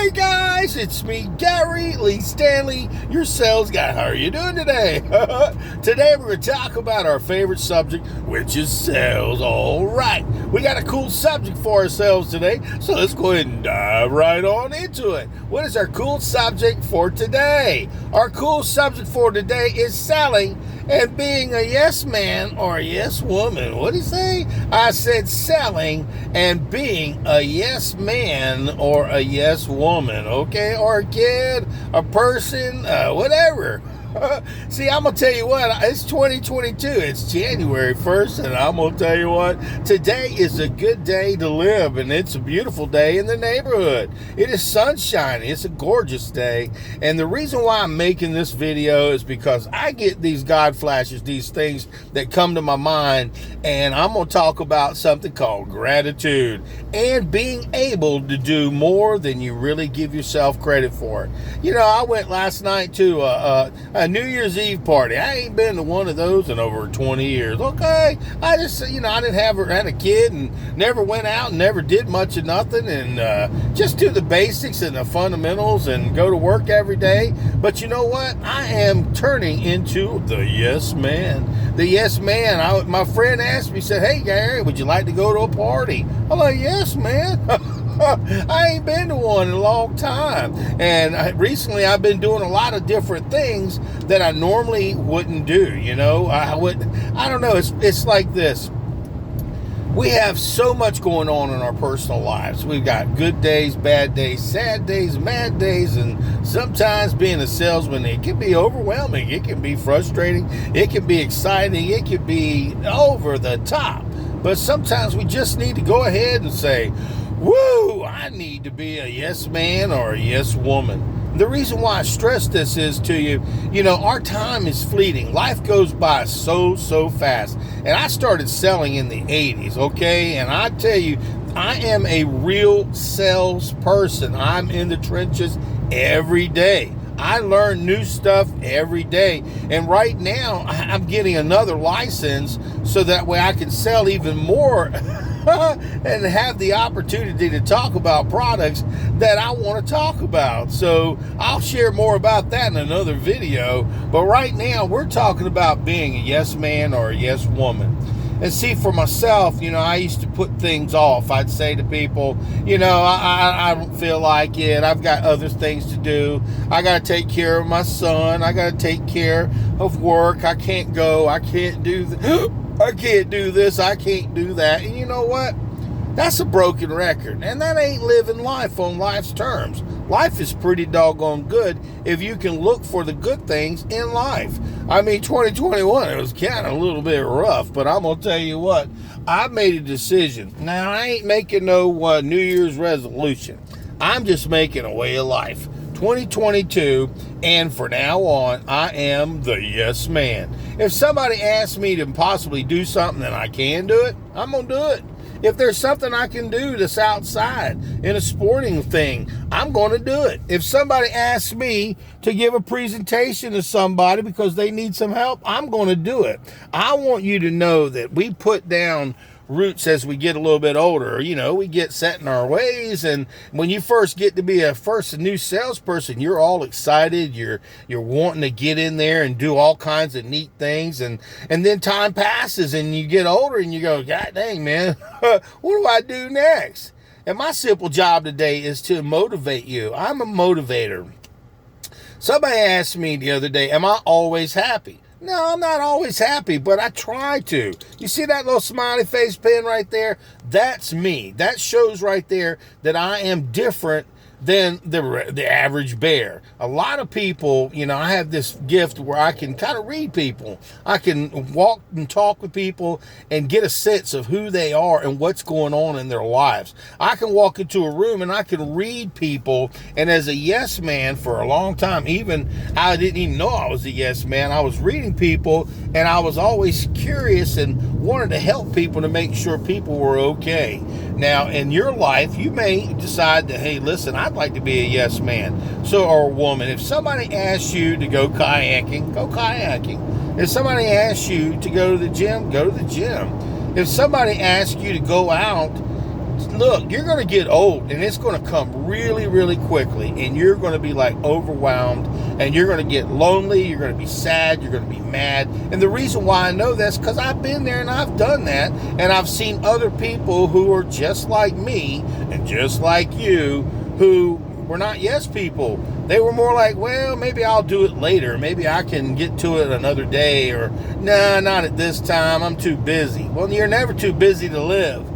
Hey guys, it's me, Gary Lee Stanley, your sales guy. How are you doing today? Today we're going to talk about our favorite subject, which is sales. All right, we got a cool subject for ourselves today, so let's go ahead and dive right on into it. What is our cool subject for today? Our cool subject for today is selling and being a yes man or a yes woman. What did he say? I said selling and being a yes man or a yes woman, okay? Or a kid, a person, whatever. See, I'm going to tell you what, it's 2022. It's January 1st, and I'm going to tell you what, today is a good day to live, and it's a beautiful day in the neighborhood. It is sunshine. It's a gorgeous day, and the reason why I'm making this video is because I get these God flashes, these things that come to my mind, and I'm going to talk about something called gratitude and being able to do more than you really give yourself credit for. You know, I went last night to a New Year's Eve party. I ain't been to one of those in over 20 years. Okay, I just, I didn't had a kid and never went out and never did much of nothing, and just do the basics and the fundamentals and go to work every day. But you know what? I am turning into the yes man. The yes man. My friend asked me, said, "Hey Gary, would you like to go to a party?" I'm like, "Yes, man." I ain't been to one in a long time, and recently I've been doing a lot of different things that I normally wouldn't do. I don't know. It's like this. We have so much going on in our personal lives. We've got good days, bad days, sad days, mad days, and sometimes being a salesman, it can be overwhelming. It can be frustrating. It can be exciting. It can be over the top. But sometimes we just need to go ahead and say, "Woo, I need to be a yes man or a yes woman." The reason why I stress this is to you, our time is fleeting. Life goes by so fast. And I started selling in the 80s, okay? And I tell you, I am a real salesperson. I'm in the trenches every day. I learn new stuff every day. And right now, I'm getting another license so that way I can sell even more and have the opportunity to talk about products that I want to talk about. So I'll share more about that in another video. But right now, we're talking about being a yes man or a yes woman. And see, for myself, I used to put things off. I'd say to people, I don't feel like it. I've got other things to do. I got to take care of my son. I got to take care of work. I can't go. I can't do I can't do this. I can't do that. And you know what? That's a broken record. And that ain't living life on life's terms. Life is pretty doggone good if you can look for the good things in life. 2021, it was kind of a little bit rough, but I'm going to tell you what, I made a decision. Now, I ain't making no New Year's resolution. I'm just making a way of life. 2022, and from now on, I am the yes man. If somebody asks me to possibly do something and I can do it, I'm going to do it. If there's something I can do that's outside in a sporting thing, I'm going to do it. If somebody asks me to give a presentation to somebody because they need some help, I'm going to do it. I want you to know that we put down roots as we get a little bit older. We get set in our ways, and when you first get to be a new salesperson, you're all excited, you're wanting to get in there and do all kinds of neat things, and then time passes and you get older and you go, "God dang, man, what do I do next?" And my simple job today is to motivate you. I'm a motivator. Somebody asked me the other day, am I always happy? No, I'm not always happy, but I try to. You see that little smiley face pin right there? That's me. That shows right there that I am different than the average bear. A lot of people, I have this gift where I can kind of read people. I can walk and talk with people and get a sense of who they are and what's going on in their lives. I can walk into a room and I can read people, and as a yes man for a long time, even I didn't even know I was a yes man. I was reading people, and I was always curious and wanted to help people to make sure people were okay. Now, in your life, you may decide that, hey, listen, I'd like to be a yes man. Or a woman. If somebody asks you to go kayaking, go kayaking. If somebody asks you to go to the gym, go to the gym. If somebody asks you to go out, look, you're going to get old, and it's going to come really, really quickly, and you're going to be like overwhelmed, and you're going to get lonely, you're going to be sad, you're going to be mad. And the reason why I know that's because I've been there and I've done that, and I've seen other people who are just like me and just like you, who were not yes people. They were more like, well, maybe I'll do it later. Maybe I can get to it another day, or nah, not at this time. I'm too busy. Well, you're never too busy to live.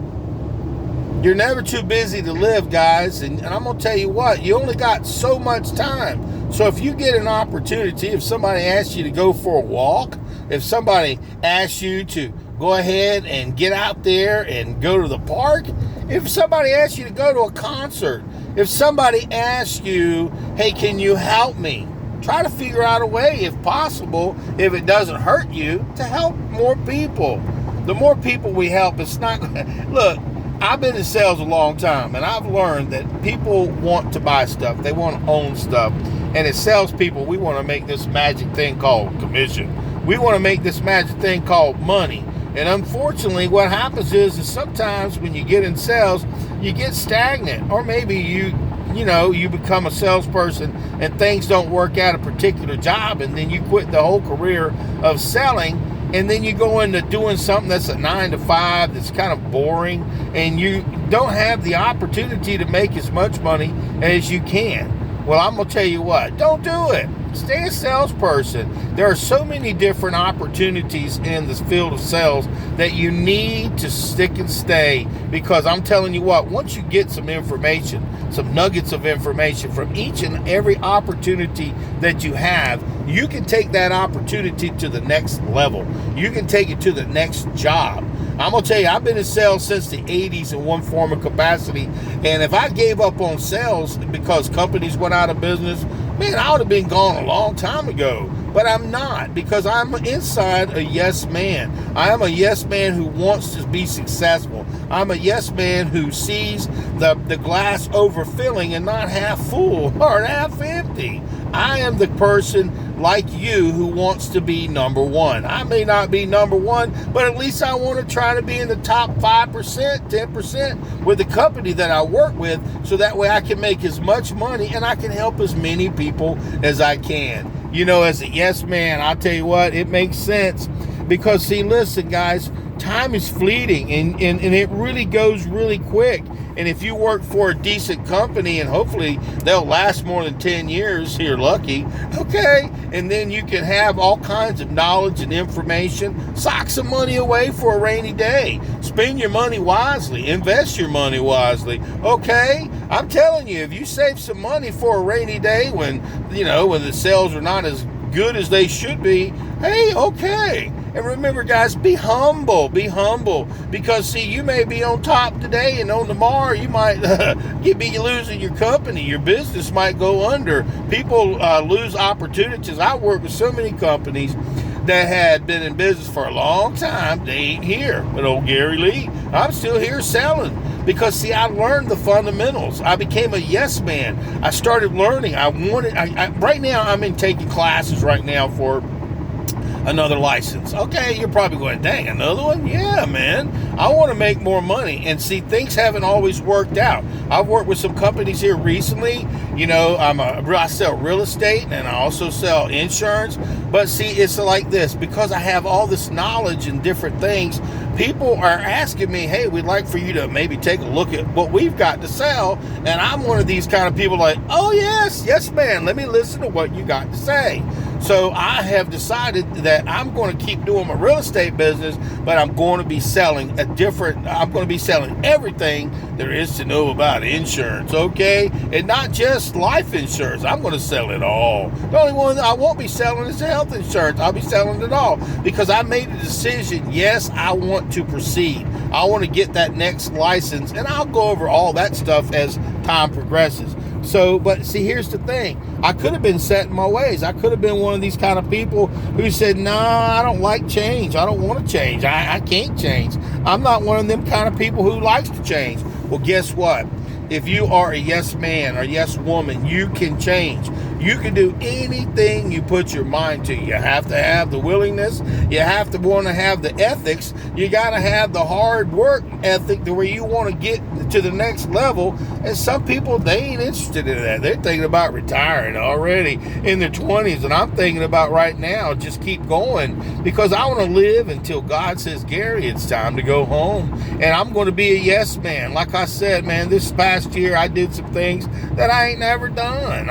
You're never too busy to live, guys. And I'm going to tell you what, you only got so much time. So if you get an opportunity, if somebody asks you to go for a walk, if somebody asks you to go ahead and get out there and go to the park, if somebody asks you to go to a concert, if somebody asks you, hey, can you help me? Try to figure out a way, if possible, if it doesn't hurt you, to help more people. The more people we help, it's not... Look, I've been in sales a long time, and I've learned that people want to buy stuff. They want to own stuff. And as salespeople, we want to make this magic thing called commission. We want to make this magic thing called money. And unfortunately, what happens is sometimes when you get in sales, you get stagnant. Or maybe you become a salesperson and things don't work out a particular job, and then you quit the whole career of selling. And then you go into doing something that's a 9 to 5, that's kind of boring, and you don't have the opportunity to make as much money as you can. Well, I'm going to tell you what, don't do it. Stay a salesperson. There are so many different opportunities in this field of sales that you need to stick and stay, because I'm telling you what, once you get some information, some nuggets of information from each and every opportunity that you have, you can take that opportunity to the next level. You can take it to the next job. I'm going to tell you, I've been in sales since the 80s in one form of capacity. And if I gave up on sales because companies went out of business, man, I would have been gone a long time ago. But I'm not, because I'm inside a yes man. I am a yes man who wants to be successful. I'm a yes man who sees the glass overfilling and not half full or half empty. I am the person like you who wants to be number one. I may not be number one, but at least I want to try to be in the top 5%, 10% with the company that I work with, so that way I can make as much money and I can help as many people as I can. You know, as a yes man, I'll tell you what, it makes sense. Because, see, listen, guys, time is fleeting, and it really goes really quick. And if you work for a decent company, and hopefully they'll last more than 10 years, you're lucky, okay? And then you can have all kinds of knowledge and information. Sock some money away for a rainy day. Spend your money wisely. Invest your money wisely, okay? I'm telling you, if you save some money for a rainy day when the sales are not as good as they should be, hey, okay. And remember, guys, be humble. Be humble. Because, see, you may be on top today, and on tomorrow you might be losing your company. Your business might go under. People lose opportunities. I work with so many companies that had been in business for a long time. They ain't here. But old Gary Lee, I'm still here selling. Because, see, I learned the fundamentals. I became a yes man. I started learning. Right now, I'm taking classes right now for another license. Okay, you're probably going, dang, another one? Yeah, man. I want to make more money. And see, things haven't always worked out. I've worked with some companies here recently. I sell real estate, and I also sell insurance. But see, it's like this. Because I have all this knowledge and different things, people are asking me, hey, we'd like for you to maybe take a look at what we've got to sell. And I'm one of these kind of people like, oh, yes, man. Let me listen to what you got to say. So I have decided that I'm going to keep doing my real estate business, but I'm going to be selling everything there is to know about insurance, okay? And not just life insurance. I'm going to sell it all. The only one I won't be selling is health insurance. I'll be selling it all because I made a decision. Yes, I want to proceed. I want to get that next license, and I'll go over all that stuff as time progresses. So, but see, here's the thing. I could have been set in my ways. I could have been one of these kind of people who said, nah, I don't like change. I don't want to change. I can't change. I'm not one of them kind of people who likes to change. Well, guess what? If you are a yes man or yes woman, you can change. You can do anything you put your mind to. You have to have the willingness. You have to want to have the ethics. You got to have the hard work ethic to where you want to get to the next level. And some people, they ain't interested in that. They're thinking about retiring already in their 20s. And I'm thinking about right now, just keep going, because I want to live until God says, Gary, it's time to go home. And I'm going to be a yes man. Like I said, man, this past year I did some things that I ain't never done.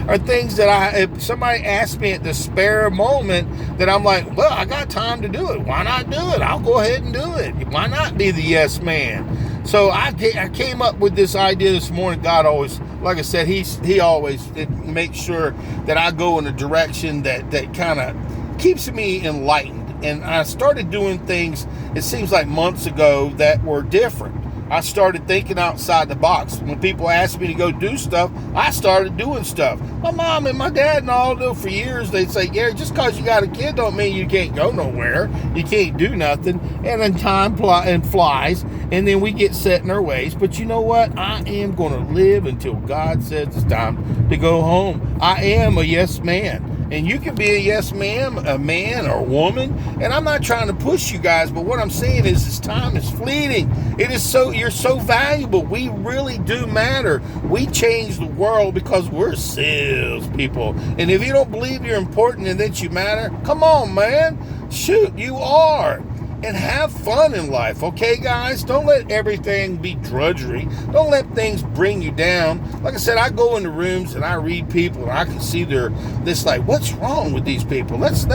Or things that if somebody asked me at the spare moment, that I'm like, well, I got time to do it. Why not do it? I'll go ahead and do it. Why not be the yes man? So I came up with this idea this morning. God always, like I said, he always makes sure that I go in a direction that kind of keeps me enlightened. And I started doing things, it seems like months ago, that were different. I started thinking outside the box. When people asked me to go do stuff, I started doing stuff. My mom and my dad and all do for years. They'd say, Gary, just because you got a kid don't mean you can't go nowhere. You can't do nothing. And then time flies, and then we get set in our ways. But you know what? I am going to live until God says it's time to go home. I am a yes man. And you can be a yes ma'am, a man or a woman. And I'm not trying to push you guys, but what I'm saying is this time is fleeting. You're so valuable. We really do matter. We change the world because we're salespeople. And if you don't believe you're important and that you matter, come on, man. Shoot, you are. And have fun in life, okay, guys? Don't let everything be drudgery. Don't let things bring you down. Like I said, I go into rooms and I read people, and I can see this like, what's wrong with these people? Let's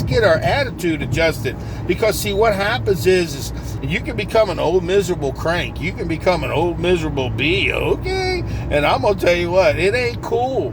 get our attitude adjusted. Because see, what happens is you can become an old miserable crank. You can become an old miserable bee, okay? And I'm gonna tell you what, it ain't cool.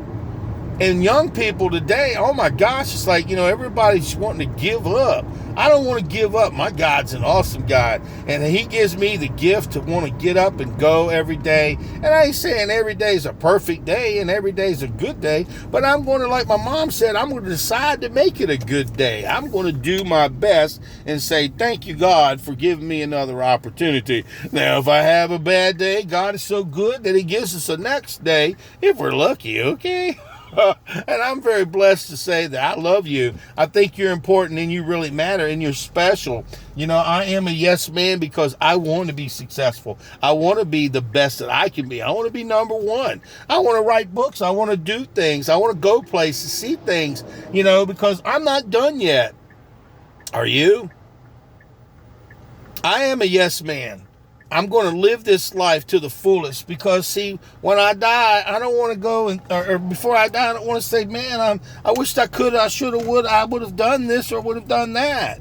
And young people today, oh my gosh, it's like, everybody's wanting to give up. I don't want to give up. My God's an awesome God. And he gives me the gift to want to get up and go every day. And I ain't saying every day is a perfect day and every day is a good day. But I'm going to, like my mom said, I'm going to decide to make it a good day. I'm going to do my best and say, thank you, God, for giving me another opportunity. Now, if I have a bad day, God is so good that he gives us a next day if we're lucky, okay? And I'm very blessed to say that I love you. I think you're important and you really matter and you're special. I am a yes man because I want to be successful. I want to be the best that I can be. I want to be number one. I want to write books. I want to do things. I want to go places, see things, because I'm not done yet. Are you? I am a yes man. I'm going to live this life to the fullest because, see, when I die, I don't want to go or before I die, I don't want to say, man, I wished I could, I should have, I would have done this or would have done that.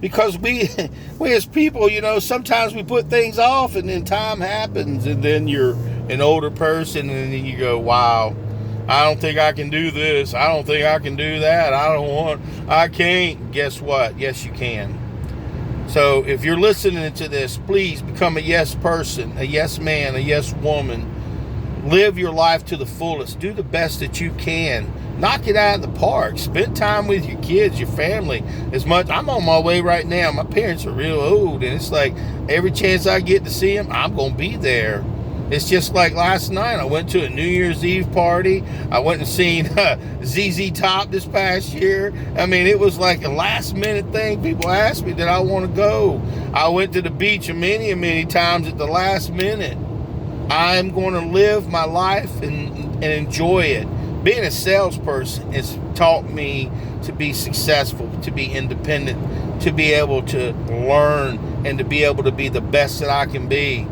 Because we as people, sometimes we put things off and then time happens and then you're an older person and then you go, wow, I don't think I can do this. I don't think I can do that. I can't. Guess what? Yes, you can. So if you're listening to this, please become a yes person, a yes man, a yes woman. Live your life to the fullest. Do the best that you can. Knock it out of the park. Spend time with your kids, your family as much. I'm on my way right now. My parents are real old, and it's like every chance I get to see them, I'm going to be there. It's just like last night, I went to a New Year's Eve party. I went and seen ZZ Top this past year. I mean, it was like a last minute thing. People asked me, did I want to go? I went to the beach many times at the last minute. I'm going to live my life and enjoy it. Being a salesperson has taught me to be successful, to be independent, to be able to learn, and to be able to be the best that I can be.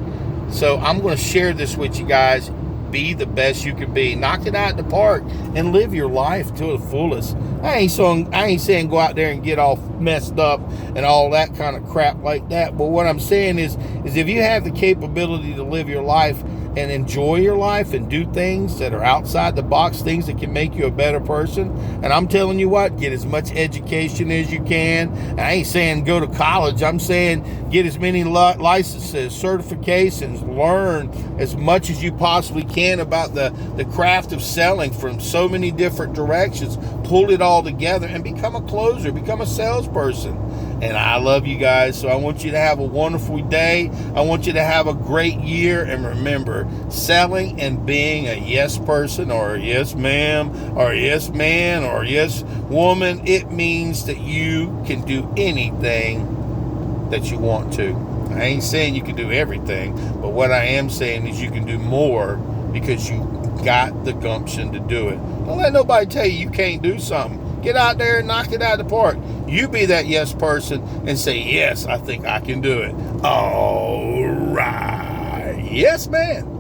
So I'm going to share this with you guys. Be the best you can be. Knock it out in the park and live your life to the fullest. I ain't saying go out there and get all messed up and all that kind of crap like that. But what I'm saying is if you have the capability to live your life and enjoy your life and do things that are outside the box, things that can make you a better person. And I'm telling you what, get as much education as you can. I ain't saying go to college. I'm saying get as many licenses, certifications, learn as much as you possibly can about the craft of selling from so many different directions. Pull it all together and become a closer, become a salesperson. And I love you guys. So I want you to have a wonderful day. I want you to have a great year. And remember, selling and being a yes person or a yes ma'am or a yes man or a yes woman, it means that you can do anything that you want to. I ain't saying you can do everything, but what I am saying is you can do more because you got the gumption to do it. Don't let nobody tell you can't do something. Get out there and knock it out of the park. You be that yes person and say, yes, I think I can do it. All right. Yes, man.